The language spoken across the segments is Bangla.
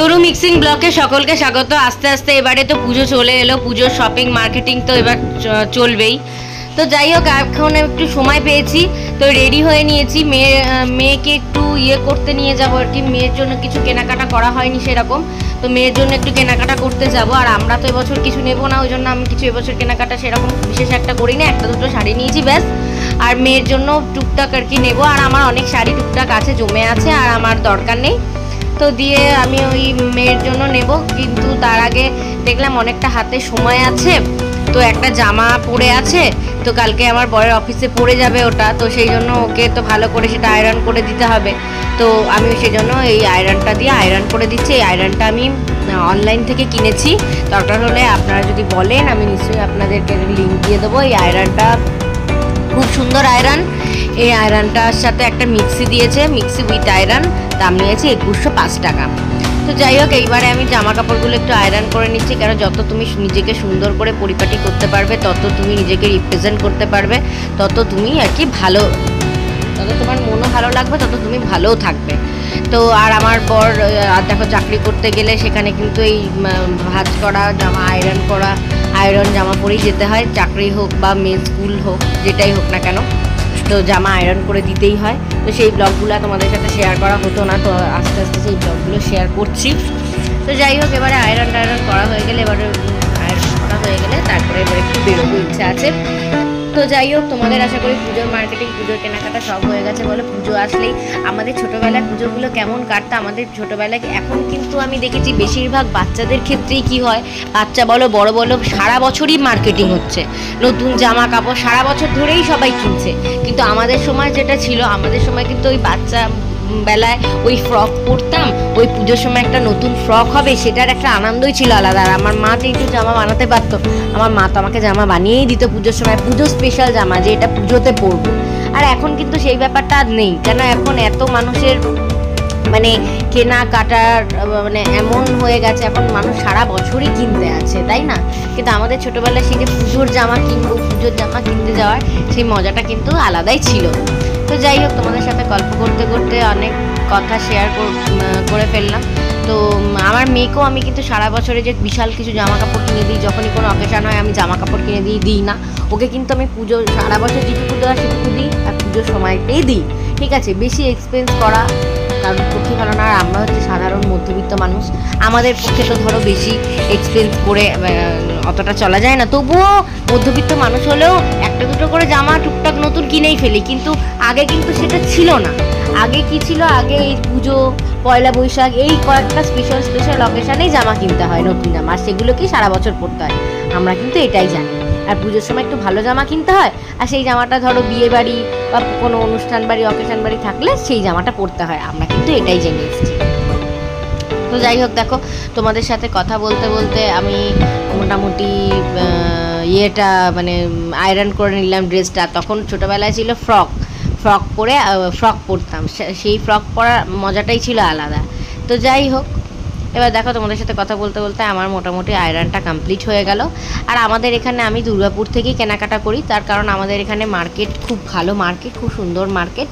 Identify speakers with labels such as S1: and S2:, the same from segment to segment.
S1: তরু মিক্সিং ব্লকে সকলকে স্বাগত। আস্তে আস্তে এবারে তো পুজো চলে এলো, পুজোর শপিং মার্কেটিং তো এবার চলবেই। তো যাই হোক, এখন একটু সময় পেয়েছি তো রেডি হয়ে নিয়েছি। মেয়েকে একটু করতে নিয়ে যাবো আর কি। মেয়ের জন্য কিছু কেনাকাটা করা হয়নি সেরকম, তো মেয়ের জন্য একটু কেনাকাটা করতে যাব। আর আমরা তো এবছর কিছু নেবো না, ওই জন্য আমি কিছু এবছর কেনাকাটা সেরকম বিশেষ একটা করি না, একটা দুটো শাড়ি নিয়েছি ব্যাস। আর মেয়ের জন্য টুকটাক আর কি নেবো। আর আমার অনেক শাড়ি টুকটাক আছে, জমে আছে, আর আমার দরকার নেই। তো দিয়ে আমি ওই মেয়ের জন্য নেব, কিন্তু তার আগে দেখলাম অনেকটা হাতে সময় আছে। তো একটা জামা পরে আছে, তো কালকে আমার বরের অফিসে পড়ে যাবে ওটা, তো সেই জন্য ওকে তো ভালো করে সেটা আয়রন করে দিতে হবে। তো আমি সেই জন্য এই আয়রনটা দিয়ে আয়রন করে দিচ্ছি। এই আয়রনটা আমি অনলাইন থেকে কিনেছি, দরকার হলে আপনারা যদি বলেন আমি নিশ্চয়ই আপনাদেরকে লিঙ্ক দিয়ে দেবো। এই আয়রনটা খুব সুন্দর আয়রন। এই আয়রনটার সাথে একটা মিক্সি দিয়েছে, মিক্সি উইথ আয়রন, দাম নিয়েছে 2105 টাকা। তো যাই হোক, এইবারে আমি জামা কাপড়গুলো একটু আয়রন করে নিচ্ছি, কারণ যত তুমি নিজেকে সুন্দর করে পরিপাটি করতে পারবে, তত তুমি নিজেকে রিপ্রেজেন্ট করতে পারবে, তত তুমি আর কি ভালো, তত তোমার মনও ভালো লাগবে, তত তুমি ভালোও থাকবে। তো আর আমার বর দেখো চাকরি করতে গেলে সেখানে কিন্তু এই ভাঁজ করা জামা, আয়রন জামা পরেই যেতে হয়, চাকরি হোক বা মেয়ে স্কুল হোক, যেটাই হোক না কেন, তো জামা আয়রন করে দিতেই হয়। তো সেই ব্লগগুলো তোমাদের সাথে শেয়ার করা হতো না, তো আস্তে আস্তে সেই ব্লগগুলো শেয়ার করছি। তো যাই হোক, এবারে আয়রন করা হয়ে গেলে, তারপরে এবার একটু বেরোবো, ইচ্ছা আছে। তো যাই হোক, তোমাদের আশা করি পুজোর মার্কেটিং, পুজোর কেনাকাটা সব হয়ে গেছে। বলো, পুজো আসলেই আমাদের ছোটোবেলায় পুজোগুলো কেমন কাটতো আমাদের ছোটোবেলায়। এখন কিন্তু আমি দেখেছি বেশিরভাগ বাচ্চাদের ক্ষেত্রেই কি হয়, বাচ্চা বলো বড় বলো, সারা বছরই মার্কেটিং হচ্ছে, নতুন জামা কাপড় সারা বছর ধরেই সবাই কিনছে। কিন্তু আমাদের সময় যেটা ছিল, আমাদের সময় কিন্তু ওই বাচ্চা বেলায় ওই ফ্রক পরতাম, ওই পুজোর সময় একটা নতুন ফ্রক হবে, সেটার একটা আনন্দই ছিল আলাদা। আর আমার মা যেহেতু জামা বানাতে পারতো, আমার মা তো আমাকে জামা বানিয়েই দিত পুজোর সময়, পুজো স্পেশাল জামা, যে এটা পুজোতে পরবো। আর এখন কিন্তু সেই ব্যাপারটা আর নেই, কেন এখন এত মানুষের মানে কেনাকাটার মানে এমন হয়ে গেছে, এখন মানুষ সারা বছরই কিনতে আছে, তাই না? কিন্তু আমাদের ছোটোবেলায় সেই যে পুজোর জামা কিনবো, পুজোর জামা কিনতে যাওয়ার সেই মজাটা কিন্তু আলাদাই ছিল। তো যাই হোক, তোমাদের সাথে গল্প করতে করতে অনেক কথা শেয়ার করে ফেললাম। তো আমার মেয়েকেও আমি কিন্তু সারা বছরে যে বিশাল কিছু জামা কাপড় কিনে দিই, যখনই কোনো অকেশান হয় আমি জামা কাপড় কিনে দিই না। ওকে কিন্তু আমি পুজো সারা বছর যেটুকু দেওয়া সেটুকু দিই, আর পুজোর সময়তেই দিই, ঠিক আছে? বেশি এক্সপেন্স করা কারোর পক্ষে ভালো না। আর আমরা হচ্ছে সাধারণ মধ্যবিত্ত মানুষ, আমাদের পক্ষে তো ধরো বেশি এক্সপেন্স করে অতটা চলা যায় না। তবুও মধ্যবিত্ত মানুষ হলেও একটা দুটো করে জামা টুকটাক নতুন কিনেই ফেলি। কিন্তু আগে কিন্তু সেটা ছিল না। আগে কি ছিল, আগে এই পুজো, পয়লা বৈশাখ, এই কয়েকটা স্পেশাল অকেশানেই জামা কিনতে হয়, নতুন জামা, আর সেগুলোকেই সারা বছর পরতে হয়। আমরা কিন্তু এটাই জানি। আর পুজোর সময় একটু ভালো জামা কিনতে হয়, আর সেই জামাটা ধরো বিয়ে বাড়ি বা কোনো অনুষ্ঠান বাড়ি, অকেশান বাড়ি থাকলে সেই জামাটা পরতে হয়। আমরা কিন্তু এটাই জেনে এসেছি। তো যাই হোক, দেখো তোমাদের সাথে কথা বলতে বলতে আমি মোটামুটি মানে আয়রন করে নিলাম ড্রেসটা। তখন ছোটোবেলায় ছিল ফ্রক পরতাম, সেই ফ্রক পরার মজাটাই ছিল আলাদা। তো যাই হোক, এবার দেখো তোমাদের সাথে কথা বলতে বলতে আমার মোটামুটি আয়রনটা কমপ্লিট হয়ে গেল। আর আমাদের এখানে আমি দুর্গাপুর থেকেই কেনাকাটা করি, তার কারণ আমাদের এখানে মার্কেট খুব ভালো, মার্কেট খুব সুন্দর মার্কেট।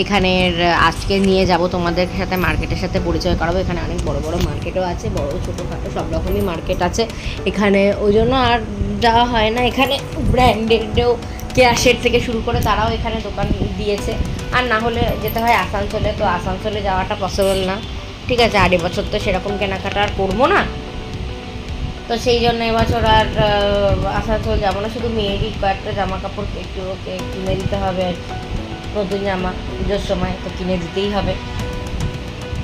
S1: এখানের আজকে নিয়ে যাব তোমাদের সাথে, মার্কেটের সাথে পরিচয় করাবো। এখানে অনেক বড় বড় মার্কেটও আছে, বড় ছোটোখাটো সব রকমই মার্কেট আছে এখানে, ওই জন্য আর যাওয়া হয় না। এখানে ব্র্যান্ডেডও কেয়াশের থেকে শুরু করে তারাও এখানে দোকান দিয়েছে। আর না হলে যেতে হয় আসানসোলে, তো আসানসোলে যাওয়াটা পসিবল না, ঠিক আছে? আর এবছর তো সেরকম কেনাকাটা আর করবো না, তো সেই জন্য এবছর আর আসানসোল যাবো না। শুধু মেয়েরই কয়েকটা জামা কাপড় একটু ওকে কিনে দিতে হবে আর কি, নতুন জামা পুজোর সময় তো কিনে দিতেই হবে।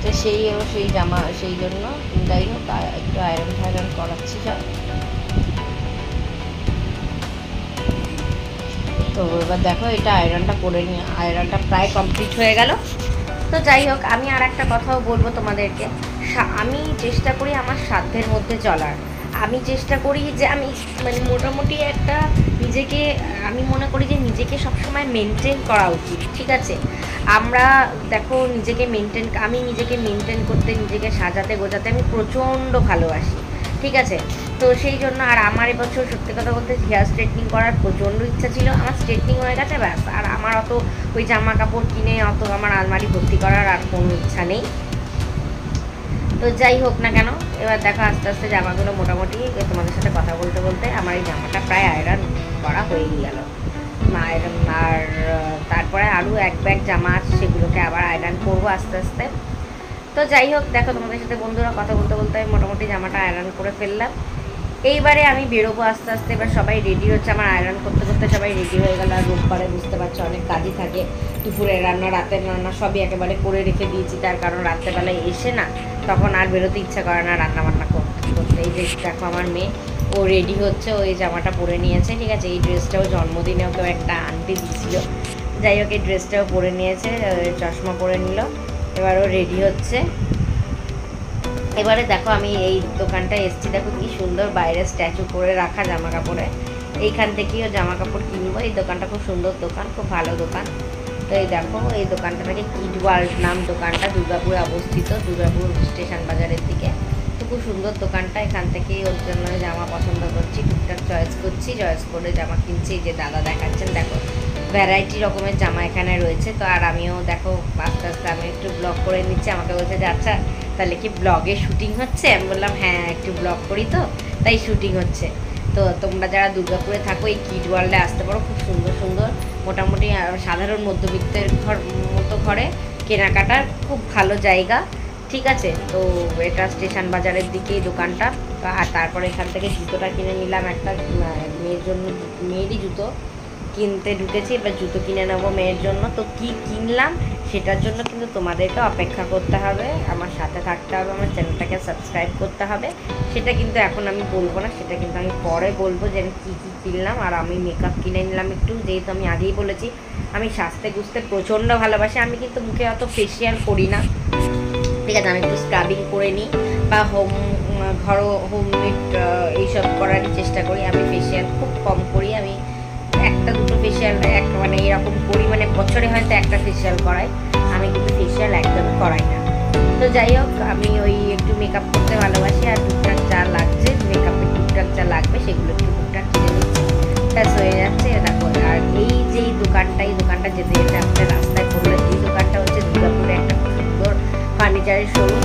S1: তো সেই জামা, সেই জন্য যাই হোক একটু আয়রন করাচ্ছি সব। তো এবার দেখো, এটা আয়রনটা করে নিয়ে, আয়রনটা প্রায় কমপ্লিট হয়ে গেল। তো যাই হোক, আমি আর একটা কথাও বলবো তোমাদেরকে, আমি চেষ্টা করি আমার সাধ্যের মধ্যে চলার। আমি চেষ্টা করি যে আমি মানে মোটামুটি একটা নিজেকে, আমি মনে করি যে নিজেকে সবসময় মেনটেন করা উচিত, ঠিক আছে? আমরা দেখো আমি নিজেকে মেনটেন করতে, নিজেকে সাজাতে গোজাতে আমি প্রচণ্ড ভালোবাসি, ঠিক আছে? তো সেই জন্য, আর আমার এবছর সত্যি কথা বলতে হেয়ার স্ট্রেটনিং করার প্রচণ্ড ইচ্ছা ছিল, আমার স্ট্রেটনিং হয়ে গেছে ব্যাস। আর আমার অত ওই জামা কাপড় কিনে অত আমার আলমারি ভর্তি করার আর কোনো ইচ্ছা নেই। তো যাই হোক না কেন, এবার দেখো আস্তে আস্তে জামাগুলো মোটামুটি তোমাদের সাথে কথা বলতে বলতে আমার এই জামাটা প্রায় আয়রন করা হয়েই গেল। আর তারপরে আরও এক ব্যাগ জামা আছে, সেগুলোকে আবার আয়রন করবো আস্তে আস্তে। তো যাই হোক, দেখো তোমাদের সাথে বন্ধুরা কথা বলতে বলতে আমি মোটামুটি জামাটা আয়রন করে ফেললাম। এইবারে আমি বেরোবো আস্তে আস্তে। এবার সবাই রেডি হচ্ছে, আমার আয়রন করতে করতে সবাই রেডি হয়ে গেল। আর রোববারে বুঝতে পারছো অনেক কাজই থাকে, দুপুরের রান্না, রাতের রান্না সবই একেবারে করে রেখে দিয়েছি। তার কারণ রাত্রেবেলায় এসে না তখন আর বেরোতে ইচ্ছা করে না রান্না বান্না করতে করতে। এই যে দেখো আমার মেয়ে, ও রেডি হচ্ছে, ও এই জামাটা পরে নিয়েছে, ঠিক আছে। এই ড্রেসটাও জন্মদিনে ওকেও একটা আন্টি দিয়েছিল, যাই হোক এই ড্রেসটাও পরে নিয়েছে, চশমা পরে নিল। এবার ও রেডি হচ্ছে। এবারে দেখো আমি এই দোকানটা এসছি, দেখো কি সুন্দর বাইরে স্ট্যাচু করে রাখা জামা কাপড়ে। এইখান থেকেও জামা কাপড় কিনবো। এই দোকানটা খুব সুন্দর দোকান, খুব ভালো দোকান। তো এই দেখো এই দোকানটাকে কিড ওয়ার্ল্ড নাম, দোকানটা দুর্গাপুরে অবস্থিত, দুর্গাপুর স্টেশন বাজারের দিকে। তো খুব সুন্দর দোকানটা, এখান থেকেই ওর জন্য জামা পছন্দ করছি, টুকটাক চয়েস করছি, চয়েস করে জামা কিনছি। যে দাদা দেখাচ্ছেন, দেখো ভ্যারাইটি রকমের জামা এখানে রয়েছে। তো আর আমিও দেখো আস্তে আস্তে আমি একটু ব্লগ করে নিচ্ছি। আমাকে বলছে যে আচ্ছা তাহলে কি ব্লগে শুটিং হচ্ছে? আমি বললাম হ্যাঁ একটু ব্লগ করি তো, তাই শুটিং হচ্ছে। তো তোমরা যারা দুর্গাপুরে থাকো এই কিড ওয়ার্ল্ডে আসতে পারো, খুব সুন্দর সুন্দর মোটামুটি সাধারণ মধ্যবিত্তের মতো ঘরে কেনাকাটার খুব ভালো জায়গা, ঠিক আছে। তো এটা স্টেশন বাজারের দিকেই দোকানটা। আর তারপরে এখান থেকে জুতোটা কিনে নিলাম, একটা মেয়ের জন্য, মেয়েরই জুতো কিনতে ঢুকেছি। এবার জুতো কিনে নেবো মেয়ের জন্য। তো কি কিনলাম সেটার জন্য কিন্তু তোমাদেরকে অপেক্ষা করতে হবে, আমার সাথে থাকতে হবে, আমার চ্যানেলটাকে সাবস্ক্রাইব করতে হবে। সেটা কিন্তু এখন আমি বলবো না, সেটা কিন্তু আমি পরে বলবো যে আমি কী কী কিনলাম। আর আমি মেকআপ কিনে নিলাম একটু, যেহেতু আমি আগেই বলেছি আমি সাজতে গুজতে প্রচণ্ড ভালোবাসি। আমি কিন্তু মুখে অত ফেসিয়াল করি না, ঠিক আছে। আমি একটু স্ক্রাবিং করে নিই বা হোমমেড এইসব করারই চেষ্টা করি। আমি ফেসিয়াল খুব কম করি, আমি একটা দুটো ফেসিয়াল মানে এরকম করি, মানে বছরে হয়তো একটা ফেসিয়াল করাই, আমি কিন্তু ফেসিয়াল একদমই করাই না। তো যাই হোক আমি ওই একটু মেকআপ করতে ভালোবাসি, আর টুকটাক যা লাগছে মেকআপের টুকটাক যা লাগবে সেগুলো একটু টুকটাক কিনে নিচ্ছি, ব্যাস হয়ে যাচ্ছে। দেখো আর এই যে এই দোকানটা যেতে যেতে আপনার রাস্তায় পড়লো, এই দোকানটা হচ্ছে দুর্গাপুরে একটা খুব সুন্দর ফার্নিচারের শোরুম।